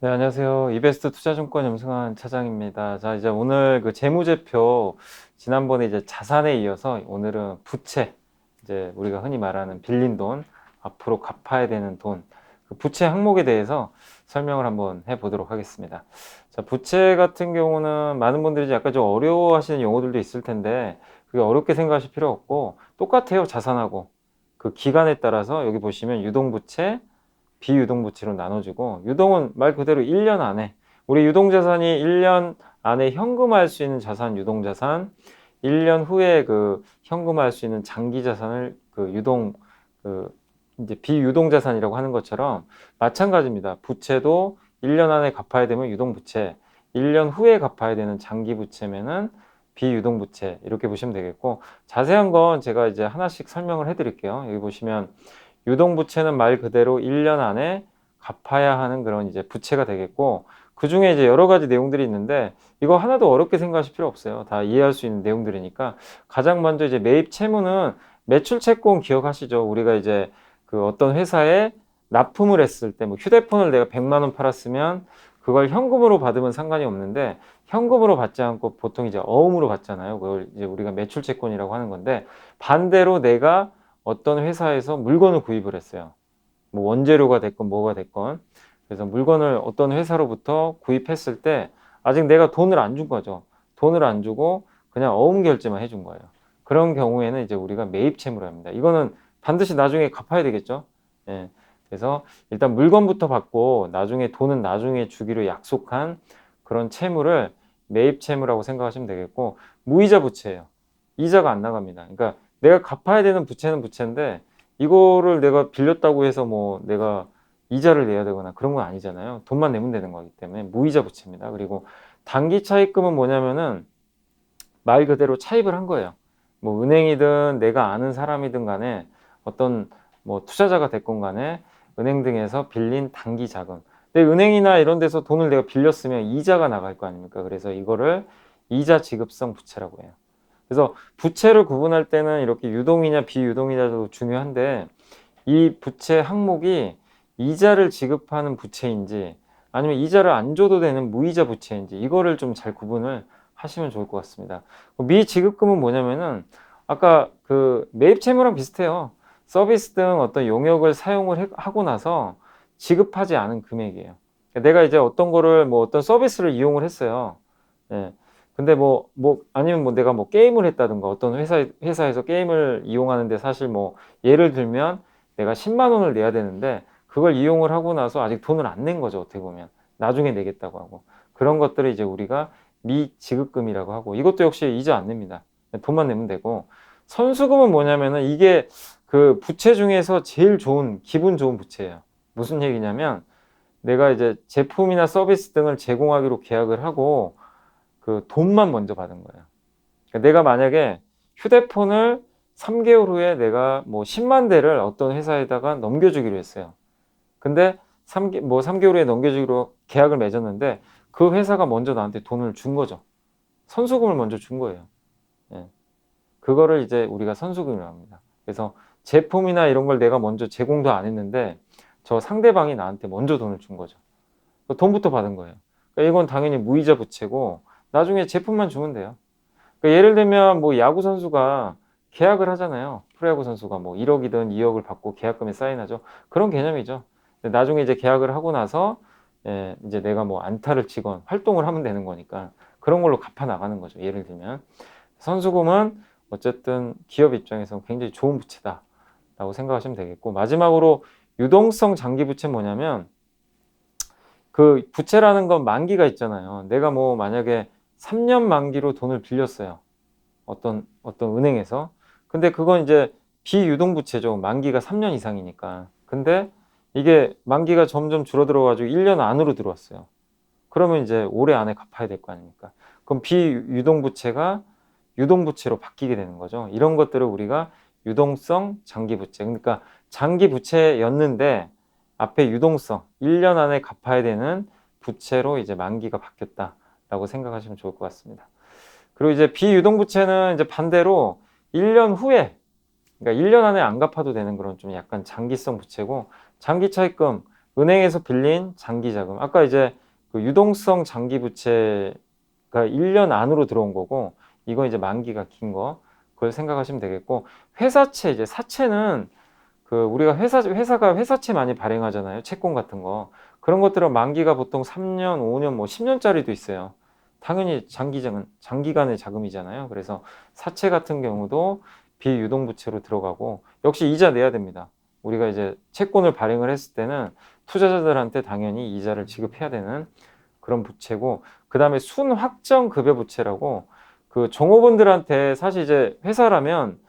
네, 안녕하세요. 이베스트 투자증권 염승환 차장입니다. 자, 이제 오늘 그 재무제표, 지난번에 이제 자산에 이어서 오늘은 부채, 이제 우리가 흔히 말하는 빌린 돈, 앞으로 갚아야 되는 돈, 그 부채 항목에 대해서 설명을 한번 해보도록 하겠습니다. 자, 부채 같은 경우는 많은 분들이 이제 약간 좀 어려워하시는 용어들도 있을 텐데, 그게 어렵게 생각하실 필요 없고, 똑같아요, 자산하고. 그 기간에 따라서 여기 보시면 유동부채, 비유동부채로 나눠지고, 유동은 말 그대로 1년 안에, 우리 유동자산이 1년 안에 현금화할 수 있는 자산 유동자산, 1년 후에 그 현금화할 수 있는 장기자산을 그 유동 그 이제 비유동자산이라고 하는 것처럼 마찬가지입니다. 부채도 1년 안에 갚아야 되면 유동부채, 1년 후에 갚아야 되는 장기부채면은 비유동부채, 이렇게 보시면 되겠고, 자세한 건 제가 이제 하나씩 설명을 해드릴게요. 여기 보시면 유동부채는 말 그대로 1년 안에 갚아야 하는 그런 이제 부채가 되겠고, 그 중에 이제 여러 가지 내용들이 있는데, 이거 하나도 어렵게 생각하실 필요 없어요. 다 이해할 수 있는 내용들이니까. 가장 먼저 이제 매입 채무는 매출 채권 기억하시죠? 우리가 이제 그 어떤 회사에 납품을 했을 때, 뭐 휴대폰을 내가 100만 원 팔았으면 그걸 현금으로 받으면 상관이 없는데, 현금으로 받지 않고 보통 이제 어음으로 받잖아요. 그걸 이제 우리가 매출 채권이라고 하는 건데, 반대로 내가 어떤 회사에서 물건을 구입을 했어요. 뭐 원재료가 됐건 뭐가 됐건. 그래서 물건을 어떤 회사로부터 구입했을 때 아직 내가 돈을 안 준 거죠. 돈을 안 주고 그냥 어음 결제만 해준 거예요. 그런 경우에는 이제 우리가 매입 채무라 합니다. 이거는 반드시 나중에 갚아야 되겠죠. 예. 그래서 일단 물건부터 받고 나중에 돈은 나중에 주기로 약속한 그런 채무를 매입 채무라고 생각하시면 되겠고, 무이자 부채예요. 이자가 안 나갑니다. 그러니까 내가 갚아야 되는 부채는 부채인데, 이거를 내가 빌렸다고 해서 뭐 내가 이자를 내야 되거나 그런 건 아니잖아요. 돈만 내면 되는 거기 때문에 무이자 부채입니다. 그리고 단기 차입금은 뭐냐면은 말 그대로 차입을 한 거예요. 뭐 은행이든 내가 아는 사람이든 간에 어떤 뭐 투자자가 됐건 간에 은행 등에서 빌린 단기 자금. 근데 은행이나 이런 데서 돈을 내가 빌렸으면 이자가 나갈 거 아닙니까? 그래서 이거를 이자 지급성 부채라고 해요. 그래서 부채를 구분할 때는 이렇게 유동이냐 비유동이냐도 중요한데, 이 부채 항목이 이자를 지급하는 부채인지 아니면 이자를 안 줘도 되는 무이자 부채인지, 이거를 좀 잘 구분을 하시면 좋을 것 같습니다. 미지급금은 뭐냐면은 아까 그 매입 채무랑 비슷해요. 서비스 등 어떤 용역을 사용을 하고 나서 지급하지 않은 금액이에요. 내가 이제 어떤 거를 뭐 어떤 서비스를 이용을 했어요. 예. 근데 아니면 뭐 내가 뭐 게임을 했다든가, 어떤 회사에서 게임을 이용하는데 사실 뭐 예를 들면 내가 10만 원을 내야 되는데 그걸 이용을 하고 나서 아직 돈을 안 낸 거죠. 어떻게 보면 나중에 내겠다고 하고, 그런 것들을 이제 우리가 미지급금이라고 하고, 이것도 역시 이자 안 냅니다. 돈만 내면 되고, 선수금은 뭐냐면은 이게 그 부채 중에서 제일 좋은, 기분 좋은 부채예요. 무슨 얘기냐면, 내가 이제 제품이나 서비스 등을 제공하기로 계약을 하고 그 돈만 먼저 받은 거예요. 그러니까 내가 만약에 휴대폰을 3개월 후에 내가 뭐 10만 대를 어떤 회사에다가 넘겨주기로 했어요. 근데 3개월 후에 넘겨주기로 계약을 맺었는데 그 회사가 먼저 나한테 돈을 준 거죠. 선수금을 먼저 준 거예요. 예. 그거를 이제 우리가 선수금이라고 합니다. 그래서 제품이나 이런 걸 내가 먼저 제공도 안 했는데 저 상대방이 나한테 먼저 돈을 준 거죠. 돈부터 받은 거예요. 그러니까 이건 당연히 무이자 부채고, 나중에 제품만 주면 돼요. 그러니까 예를 들면 뭐 야구 선수가 계약을 하잖아요. 프로야구 선수가 뭐 1억이든 2억을 받고 계약금에 사인하죠. 그런 개념이죠. 나중에 이제 계약을 하고 나서 이제 내가 뭐 안타를 치건 활동을 하면 되는 거니까 그런 걸로 갚아 나가는 거죠. 예를 들면 선수금은 어쨌든 기업 입장에서 굉장히 좋은 부채다라고 생각하시면 되겠고, 마지막으로 유동성 장기 부채 뭐냐면, 그 부채라는 건 만기가 있잖아요. 내가 뭐 만약에 3년 만기로 돈을 빌렸어요. 어떤 은행에서. 근데 그건 이제 비유동부채죠. 만기가 3년 이상이니까. 근데 이게 만기가 점점 줄어들어 가지고 1년 안으로 들어왔어요. 그러면 이제 올해 안에 갚아야 될 거 아닙니까? 그럼 비유동부채가 유동부채로 바뀌게 되는 거죠. 이런 것들을 우리가 유동성 장기부채. 그러니까 장기부채였는데 앞에 유동성, 1년 안에 갚아야 되는 부채로 이제 만기가 바뀌었다라고 생각하시면 좋을 것 같습니다. 그리고 이제 비유동부채는 이제 반대로 1년 후에, 그러니까 1년 안에 안 갚아도 되는 그런 좀 약간 장기성 부채고, 장기 차입금, 은행에서 빌린 장기 자금. 아까 이제 그 유동성 장기 부채가 1년 안으로 들어온 거고, 이건 이제 만기가 긴 거. 그걸 생각하시면 되겠고, 회사채, 이제 사채는 그 우리가 회사가 회사채 많이 발행하잖아요. 채권 같은 거. 그런 것들은 만기가 보통 3년, 5년, 뭐 10년짜리도 있어요. 당연히 장기간의 자금이잖아요. 그래서 사채 같은 경우도 비유동부채로 들어가고, 역시 이자 내야 됩니다. 우리가 이제 채권을 발행을 했을 때는 투자자들한테 당연히 이자를 지급해야 되는 그런 부채고, 그 다음에 순확정 급여 부채라고, 그 종업원들한테 사실 이제 회사라면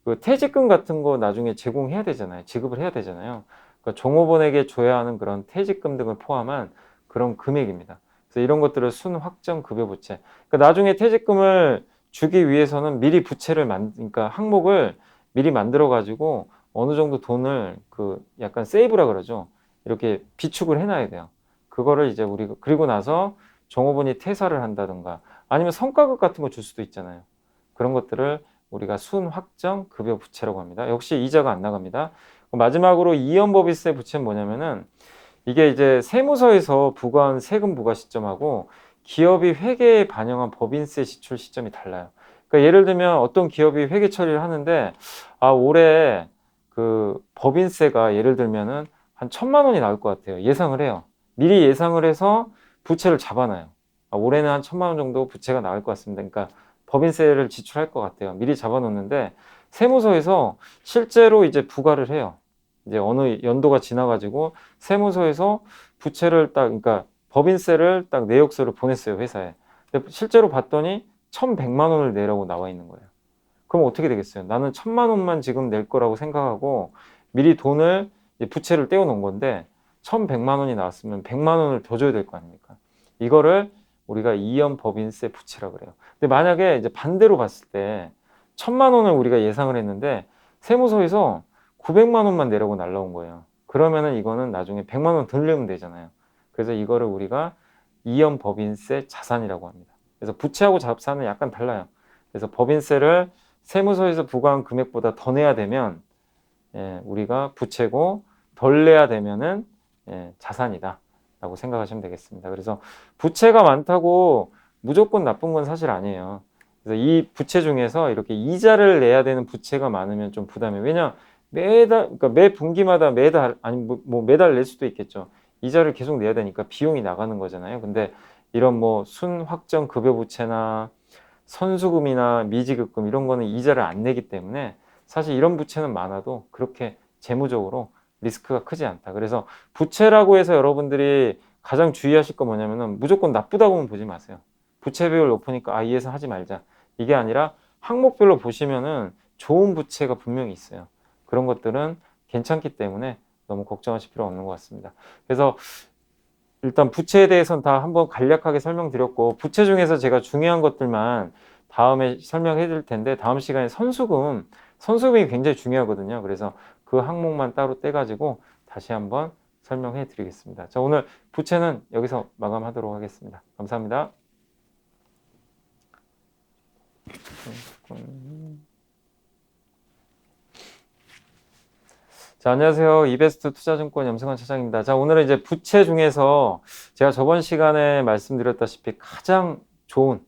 그 퇴직금 같은 거 나중에 제공해야 되잖아요. 지급을 해야 되잖아요. 그러니까 종업원에게 줘야 하는 그런 퇴직금 등을 포함한 그런 금액입니다. 그래서 이런 것들을 순확정 급여 부채. 그러니까 나중에 퇴직금을 주기 위해서는 미리 그러니까 항목을 미리 만들어 가지고 어느 정도 돈을 그 약간 세이브라 그러죠. 이렇게 비축을 해놔야 돼요. 그거를 이제 그리고 나서 종업원이 퇴사를 한다든가 아니면 성과급 같은 거 줄 수도 있잖아요. 그런 것들을 우리가 순확정 급여 부채라고 합니다. 역시 이자가 안 나갑니다. 마지막으로 이연법인세 부채는 뭐냐면은 이게 이제 세무서에서 부과한 세금 부과 시점하고 기업이 회계에 반영한 법인세 지출 시점이 달라요. 그러니까 예를 들면 어떤 기업이 회계 처리를 하는데 올해 그 법인세가 예를 들면은 한 1,000만 원이 나올 것 같아요. 예상을 해요. 미리 예상을 해서 부채를 잡아놔요. 올해는 한 1,000만 원 정도 부채가 나올 것 같습니다. 그러니까 법인세를 지출할 것 같아요. 미리 잡아놓는데 세무서에서 실제로 이제 부과를 해요. 이제 어느 연도가 지나가지고 세무서에서 부채를 그러니까 법인세를 딱 내역서를 보냈어요, 회사에. 근데 실제로 봤더니 1,100만 원을 내라고 나와 있는 거예요. 그럼 어떻게 되겠어요? 나는 1,000만 원만 지금 낼 거라고 생각하고 미리 돈을 부채를 떼어놓은 건데 1,100만 원이 나왔으면 100만 원을 더 줘야 될 거 아닙니까? 이거를 우리가 이연 법인세 부채라고 그래요. 근데 만약에 이제 반대로 봤을 때 1,000만 원을 우리가 예상을 했는데 세무서에서 900만 원만 내라고 날라온 거예요. 그러면은 이거는 나중에 100만 원 더 내면 되잖아요. 그래서 이거를 우리가 이연 법인세 자산이라고 합니다. 그래서 부채하고 자산은 약간 달라요. 그래서 법인세를 세무서에서 부과한 금액보다 더 내야 되면 우리가 부채고, 덜 내야 되면은 자산이다 라고 생각하시면 되겠습니다. 그래서 부채가 많다고 무조건 나쁜 건 사실 아니에요. 그래서 이 부채 중에서 이렇게 이자를 내야 되는 부채가 많으면 좀 부담이에요. 왜냐 매달, 그러니까 매 분기마다 매달, 아니 뭐 매달 낼 수도 있겠죠. 이자를 계속 내야 되니까 비용이 나가는 거잖아요. 근데 이런 뭐 순확정 급여 부채나 선수금이나 미지급금 이런 거는 이자를 안 내기 때문에 사실 이런 부채는 많아도 그렇게 재무적으로 리스크가 크지 않다. 그래서 부채라고 해서 여러분들이 가장 주의하실 거 뭐냐면은 무조건 나쁘다고만 보지 마세요. 부채 비율 높으니까 이 예상 하지 말자. 이게 아니라 항목별로 보시면은 좋은 부채가 분명히 있어요. 그런 것들은 괜찮기 때문에 너무 걱정하실 필요 없는 것 같습니다. 그래서 일단 부채에 대해서는 다 한번 간략하게 설명드렸고, 부채 중에서 제가 중요한 것들만 다음에 설명해 드릴 텐데, 다음 시간에 선수금이 굉장히 중요하거든요. 그래서 그 항목만 따로 떼가지고 다시 한번 설명해 드리겠습니다. 자, 오늘 부채는 여기서 마감하도록 하겠습니다. 감사합니다. 자, 안녕하세요. 이베스트 투자증권 염승환 차장입니다. 자, 오늘은 이제 부채 중에서 제가 저번 시간에 말씀드렸다시피 가장 좋은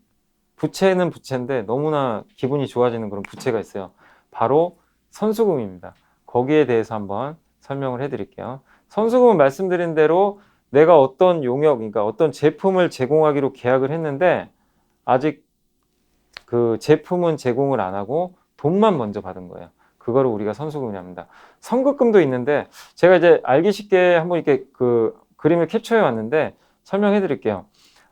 부채는 부채인데 너무나 기분이 좋아지는 그런 부채가 있어요. 바로 선수금입니다. 거기에 대해서 한번 설명을 해드릴게요. 선수금은 말씀드린 대로 내가 어떤 용역, 그러니까 어떤 제품을 제공하기로 계약을 했는데 아직 그 제품은 제공을 안 하고 돈만 먼저 받은 거예요. 그거를 우리가 선수금이라고 합니다. 선급금도 있는데 제가 이제 알기 쉽게 한번 이렇게 그 그림을 캡처해 왔는데 설명해 드릴게요.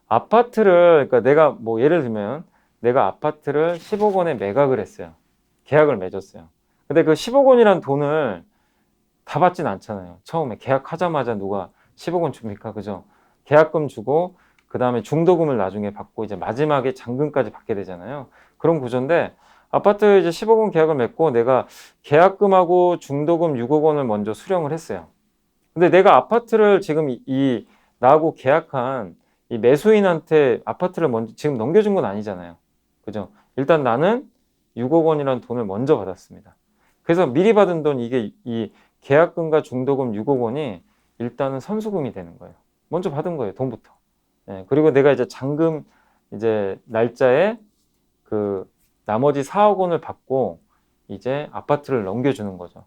그러니까 내가 뭐 예를 들면 내가 아파트를 10억 원에 매각을 했어요. 계약을 맺었어요. 근데 그 10억 원이란 돈을 다 받진 않잖아요. 처음에 계약하자마자 누가 10억 원 줍니까? 그죠? 계약금 주고 그 다음에 중도금을 나중에 받고 이제 마지막에 잔금까지 받게 되잖아요. 그런 구조인데 아파트 이제 10억 원 계약을 맺고 내가 계약금하고 중도금 6억 원을 먼저 수령을 했어요. 근데 내가 아파트를 지금 나하고 계약한 이 매수인한테 아파트를 먼저 지금 넘겨준 건 아니잖아요. 그죠? 일단 나는 6억 원이라는 돈을 먼저 받았습니다. 그래서 미리 받은 돈, 이게 이 계약금과 중도금 6억 원이 일단은 선수금이 되는 거예요. 먼저 받은 거예요, 돈부터. 예, 그리고 내가 이제 잔금 이제 날짜에 그 나머지 4억 원을 받고 이제 아파트를 넘겨주는 거죠.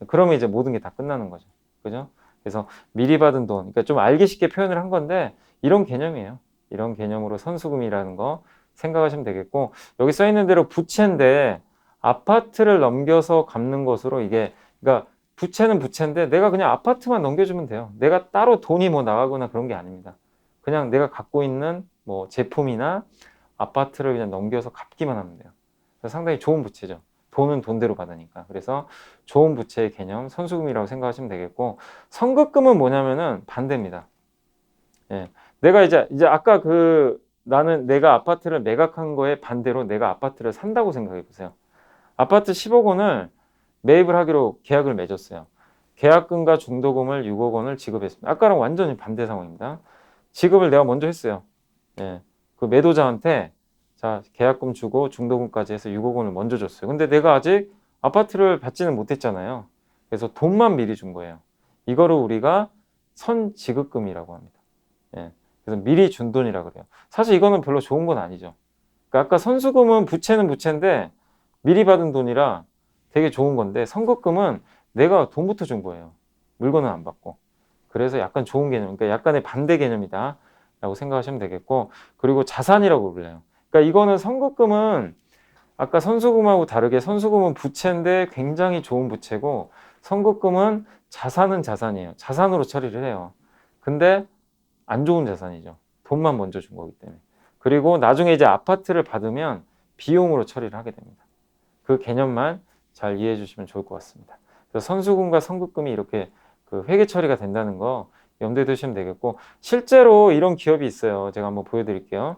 그러면 이제 모든 게 다 끝나는 거죠. 그죠? 그래서 미리 받은 돈, 그러니까 좀 알기 쉽게 표현을 한 건데 이런 개념이에요. 이런 개념으로 선수금이라는 거 생각하시면 되겠고, 여기 써 있는 대로 부채인데 아파트를 넘겨서 갚는 것으로 이게, 그러니까 부채는 부채인데 내가 그냥 아파트만 넘겨주면 돼요. 내가 따로 돈이 뭐 나가거나 그런 게 아닙니다. 그냥 내가 갖고 있는 뭐 제품이나 아파트를 그냥 넘겨서 갚기만 하면 돼요. 그래서 상당히 좋은 부채죠. 돈은 돈대로 받으니까. 그래서 좋은 부채의 개념, 선수금이라고 생각하시면 되겠고, 선급금은 뭐냐면은 반대입니다. 예. 내가 이제 아까 나는 내가 아파트를 매각한 거에 반대로 내가 아파트를 산다고 생각해 보세요. 아파트 10억 원을 매입을 하기로 계약을 맺었어요. 계약금과 중도금을 6억 원을 지급했습니다. 아까랑 완전히 반대 상황입니다. 지급을 내가 먼저 했어요. 예. 그 매도자한테 자, 계약금 주고 중도금까지 해서 6억 원을 먼저 줬어요. 근데 내가 아직 아파트를 받지는 못했잖아요. 그래서 돈만 미리 준 거예요. 이거를 우리가 선지급금이라고 합니다. 예. 그래서 미리 준 돈이라고 그래요. 사실 이거는 별로 좋은 건 아니죠. 그러니까 아까 선수금은 부채는 부채인데 미리 받은 돈이라 되게 좋은 건데, 선급금은 내가 돈부터 준 거예요. 물건은 안 받고. 그래서 약간 좋은 개념, 그러니까 약간의 반대 개념이다 라고 생각하시면 되겠고, 그리고 자산이라고 불려요. 그러니까 이거는 선급금은 아까 선수금하고 다르게 선수금은 부채인데 굉장히 좋은 부채고, 선급금은 자산은 자산이에요. 자산으로 처리를 해요. 근데 안 좋은 자산이죠. 돈만 먼저 준 거기 때문에. 그리고 나중에 이제 아파트를 받으면 비용으로 처리를 하게 됩니다. 그 개념만 잘 이해해 주시면 좋을 것 같습니다. 그래서 선수금과 선급금이 이렇게 그 회계 처리가 된다는 거 염두에 두시면 되겠고, 실제로 이런 기업이 있어요. 제가 한번 보여드릴게요.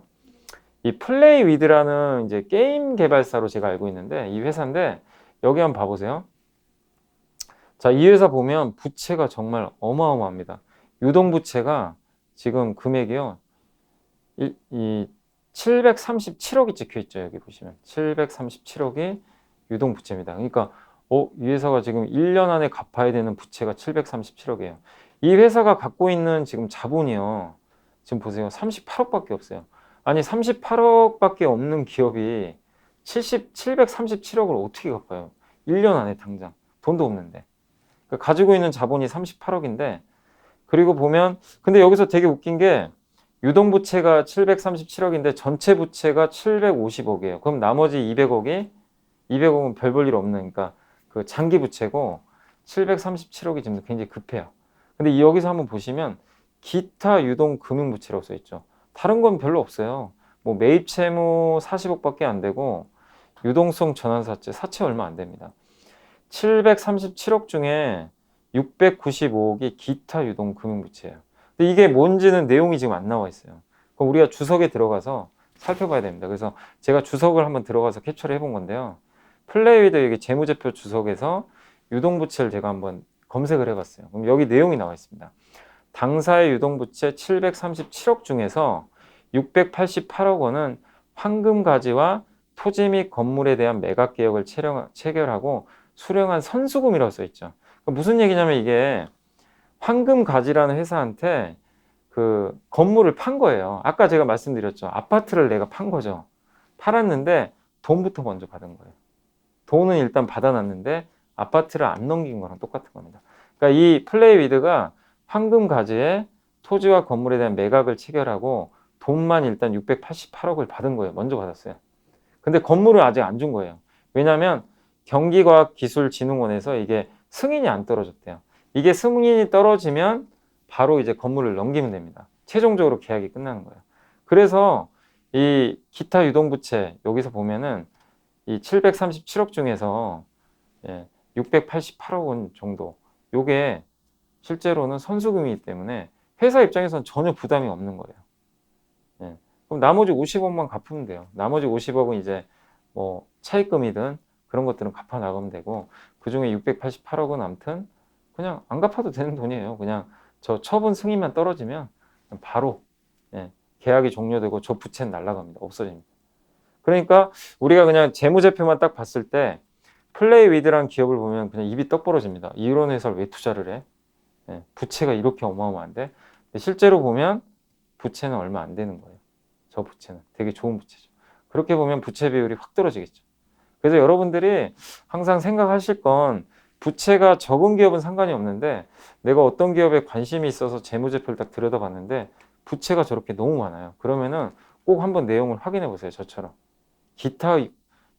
이 플레이위드라는 이제 게임 개발사로 제가 알고 있는데, 이 회사인데 여기 한번 봐보세요. 자, 이 회사 보면 부채가 정말 어마어마합니다. 유동부채가 지금 금액이요, 이 737억이 찍혀 있죠. 여기 보시면 737억이 유동부채입니다. 그러니까 이 회사가 지금 1년 안에 갚아야 되는 부채가 737억이에요. 이 회사가 갖고 있는 지금 자본이요, 지금 보세요. 38억밖에 없어요. 아니 38억밖에 없는 기업이 737억을 어떻게 갚아요? 1년 안에 당장. 돈도 없는데. 그러니까 가지고 있는 자본이 38억인데, 그리고 보면 근데 여기서 되게 웃긴 게 유동부채가 737억인데 전체 부채가 750억이에요. 그럼 나머지 200억은 별 볼 일 없는, 그러니까 그 장기 부채고 737억이 지금 굉장히 급해요. 근데 여기서 한번 보시면 기타 유동 금융 부채라고 써 있죠. 다른 건 별로 없어요. 뭐 매입 채무 40억밖에 안 되고 유동성 전환사채 사채 얼마 안 됩니다. 737억 중에 695억이 기타 유동 금융 부채예요. 근데 이게 뭔지는 내용이 지금 안 나와 있어요. 그럼 우리가 주석에 들어가서 살펴봐야 됩니다. 그래서 제가 주석을 한번 들어가서 캡처를 해본 건데요. 플레이위드 여기 재무제표 주석에서 유동부채를 제가 한번 검색을 해봤어요. 그럼 여기 내용이 나와 있습니다. 당사의 유동부채 737억 중에서 688억 원은 황금가지와 토지 및 건물에 대한 매각 계약을 체결하고 수령한 선수금이라고 써 있죠. 무슨 얘기냐면 이게 황금가지라는 회사한테 그 건물을 판 거예요. 아까 제가 말씀드렸죠. 아파트를 내가 판 거죠. 팔았는데 돈부터 먼저 받은 거예요. 돈은 일단 받아놨는데 아파트를 안 넘긴 거랑 똑같은 겁니다. 그러니까 이 플레이위드가 황금가지에 토지와 건물에 대한 매각을 체결하고 돈만 일단 688억을 받은 거예요. 먼저 받았어요. 근데 건물을 아직 안 준 거예요. 왜냐하면 경기과학기술진흥원에서 이게 승인이 안 떨어졌대요. 이게 승인이 떨어지면 바로 이제 건물을 넘기면 됩니다. 최종적으로 계약이 끝나는 거예요. 그래서 이 기타 유동부채 여기서 보면은 이 737억 중에서 688억 원 정도, 요게 실제로는 선수금이기 때문에 회사 입장에서는 전혀 부담이 없는 거예요. 예. 그럼 나머지 50억만 갚으면 돼요. 나머지 50억은 이제 뭐 차입금이든 그런 것들은 갚아 나가면 되고, 그 중에 688억은 아무튼 그냥 안 갚아도 되는 돈이에요. 그냥 저 처분 승인만 떨어지면 바로 계약이 종료되고 저 부채는 날라갑니다. 없어집니다. 그러니까 우리가 그냥 재무제표만 딱 봤을 때 플레이위드라는 기업을 보면 그냥 입이 떡 벌어집니다. 이런 회사를 왜 투자를 해? 예, 부채가 이렇게 어마어마한데 근데 실제로 보면 부채는 얼마 안 되는 거예요. 저 부채는 되게 좋은 부채죠. 그렇게 보면 부채 비율이 확 떨어지겠죠. 그래서 여러분들이 항상 생각하실 건 부채가 적은 기업은 상관이 없는데 내가 어떤 기업에 관심이 있어서 재무제표를 딱 들여다봤는데 부채가 저렇게 너무 많아요. 그러면은 꼭 한번 내용을 확인해 보세요. 저처럼. 기타,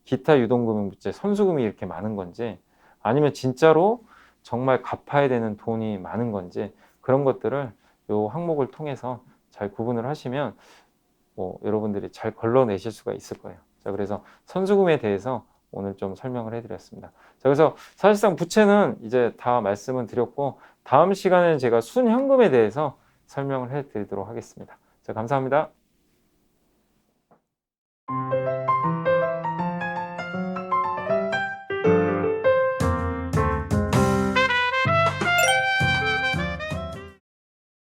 기타 유동금융부채, 선수금이 이렇게 많은 건지 아니면 진짜로 정말 갚아야 되는 돈이 많은 건지 그런 것들을 요 항목을 통해서 잘 구분을 하시면 뭐 여러분들이 잘 걸러내실 수가 있을 거예요. 자, 그래서 선수금에 대해서 오늘 좀 설명을 해드렸습니다. 자, 그래서 사실상 부채는 이제 다 말씀을 드렸고 다음 시간에는 제가 순현금에 대해서 설명을 해드리도록 하겠습니다. 자, 감사합니다.